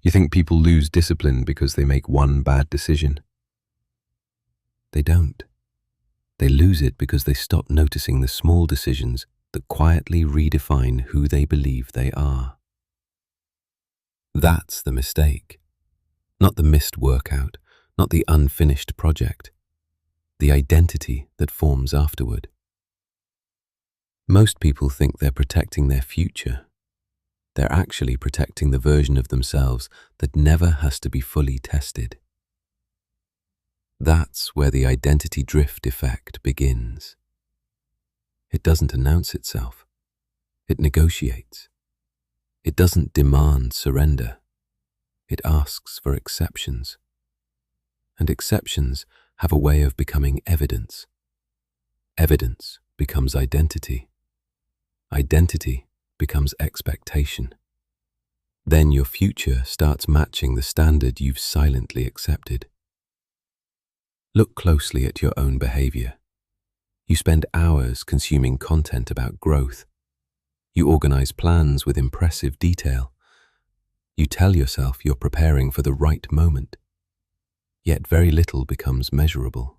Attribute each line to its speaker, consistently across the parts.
Speaker 1: You think people lose discipline because they make one bad decision? They don't. They lose it because they stop noticing the small decisions that quietly redefine who they believe they are. That's the mistake. Not the missed workout, not the unfinished project. The identity that forms afterward. Most people think they're protecting their future. They're actually protecting the version of themselves that never has to be fully tested. That's where the identity drift effect begins. It doesn't announce itself. It negotiates. It doesn't demand surrender. It asks for exceptions. And exceptions have a way of becoming evidence. Evidence becomes identity. Identity becomes expectation. Then your future starts matching the standard you've silently accepted. Look closely at your own behavior. You spend hours consuming content about growth. You organize plans with impressive detail. You tell yourself you're preparing for the right moment. Yet very little becomes measurable.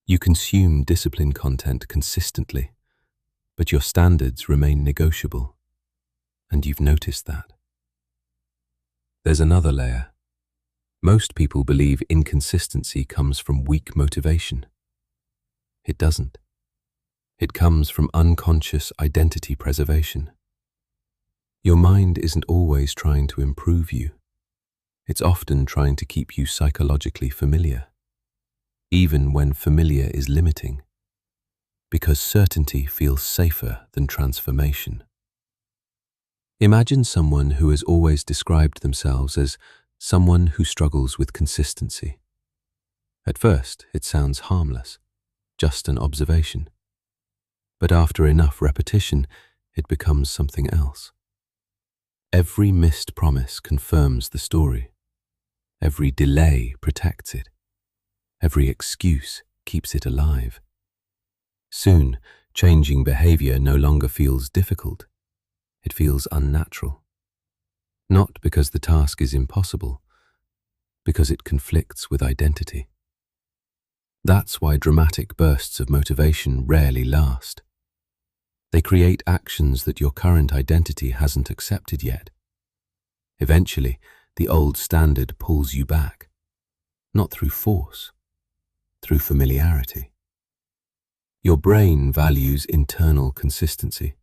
Speaker 1: You consume discipline content consistently, but your standards remain negotiable, and you've noticed that. There's another layer. Most people believe inconsistency comes from weak motivation. It doesn't. It comes from unconscious identity preservation. Your mind isn't always trying to improve you. It's often trying to keep you psychologically familiar, even when familiar is limiting, because certainty feels safer than transformation. Imagine someone who has always described themselves as someone who struggles with consistency. At first, it sounds harmless, just an observation. But after enough repetition, it becomes something else. Every missed promise confirms the story. Every delay protects it. Every excuse keeps it alive. Soon, changing behavior no longer feels difficult. It feels unnatural. Not because the task is impossible, because it conflicts with identity. That's why dramatic bursts of motivation rarely last. They create actions that your current identity hasn't accepted yet. Eventually, the old standard pulls you back, not through force, through familiarity. Your brain values internal consistency,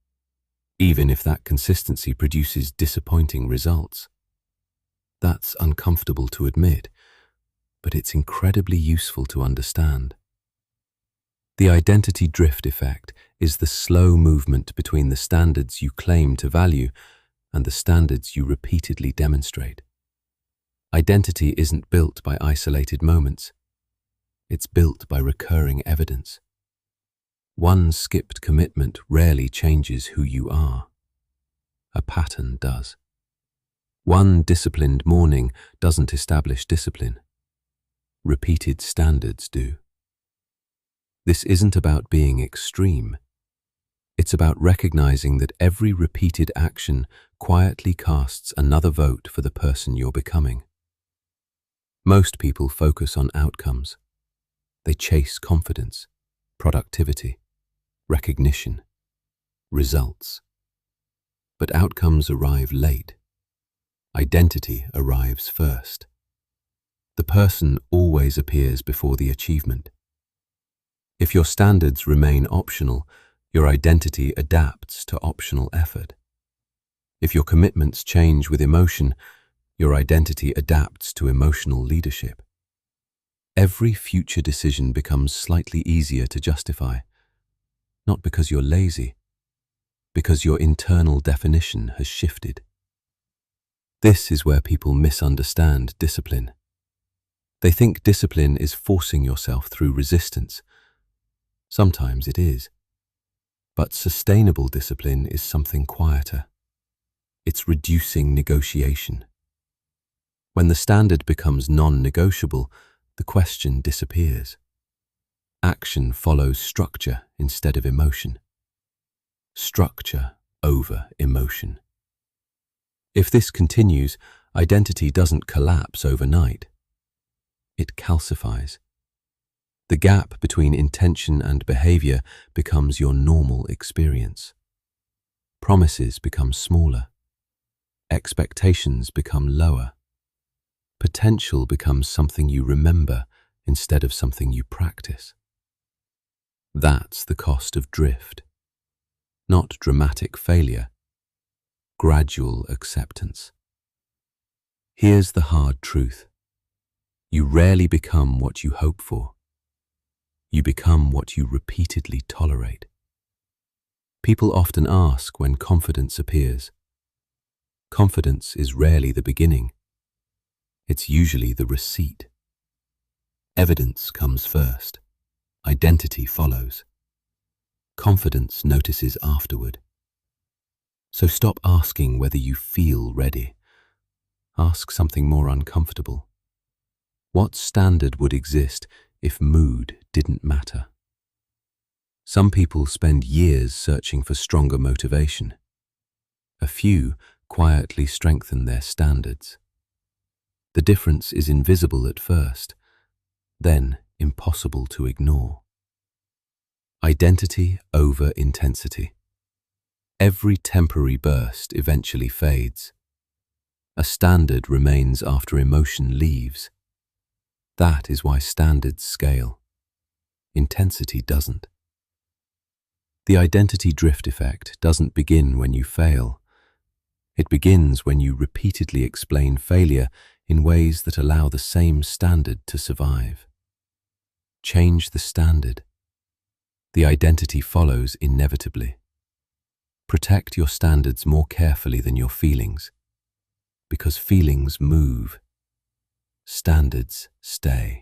Speaker 1: even if that consistency produces disappointing results. That's uncomfortable to admit, but it's incredibly useful to understand. The identity drift effect is the slow movement between the standards you claim to value and the standards you repeatedly demonstrate. Identity isn't built by isolated moments. It's built by recurring evidence. One skipped commitment rarely changes who you are. A pattern does. One disciplined morning doesn't establish discipline. Repeated standards do. This isn't about being extreme. It's about recognizing that every repeated action quietly casts another vote for the person you're becoming. Most people focus on outcomes. They chase confidence, productivity, recognition, results. But outcomes arrive late. Identity arrives first. The person always appears before the achievement. If your standards remain optional, your identity adapts to optional effort. If your commitments change with emotion, your identity adapts to emotional leadership. Every future decision becomes slightly easier to justify, not because you're lazy, because your internal definition has shifted. This is where people misunderstand discipline. They think discipline is forcing yourself through resistance. Sometimes it is. But sustainable discipline is something quieter. It's reducing negotiation. When the standard becomes non-negotiable, the question disappears. Action follows structure instead of emotion. Structure over emotion. If this continues, Identity doesn't collapse overnight. It calcifies. The gap between intention and behavior becomes your normal experience. Promises become smaller. Expectations become lower. Potential becomes something you remember instead of something you practice. That's the cost of drift. Not dramatic failure, gradual acceptance. Here's the hard truth. You rarely become what you hope for. You become what you repeatedly tolerate. People often ask when confidence appears. Confidence is rarely the beginning. It's usually the receipt. Evidence comes first. Identity follows. Confidence notices afterward. So stop asking whether you feel ready. Ask something more uncomfortable. What standard would exist if mood didn't matter? Some people spend years searching for stronger motivation. A few quietly strengthen their standards. The difference is invisible at first, then impossible to ignore. Identity over intensity. Every temporary burst eventually fades. A standard remains after emotion leaves. That is why standards scale. Intensity doesn't. The identity drift effect doesn't begin when you fail. It begins when you repeatedly explain failure in ways that allow the same standard to survive. Change the standard. The identity follows inevitably. Protect your standards more carefully than your feelings, because feelings move. Standards stay.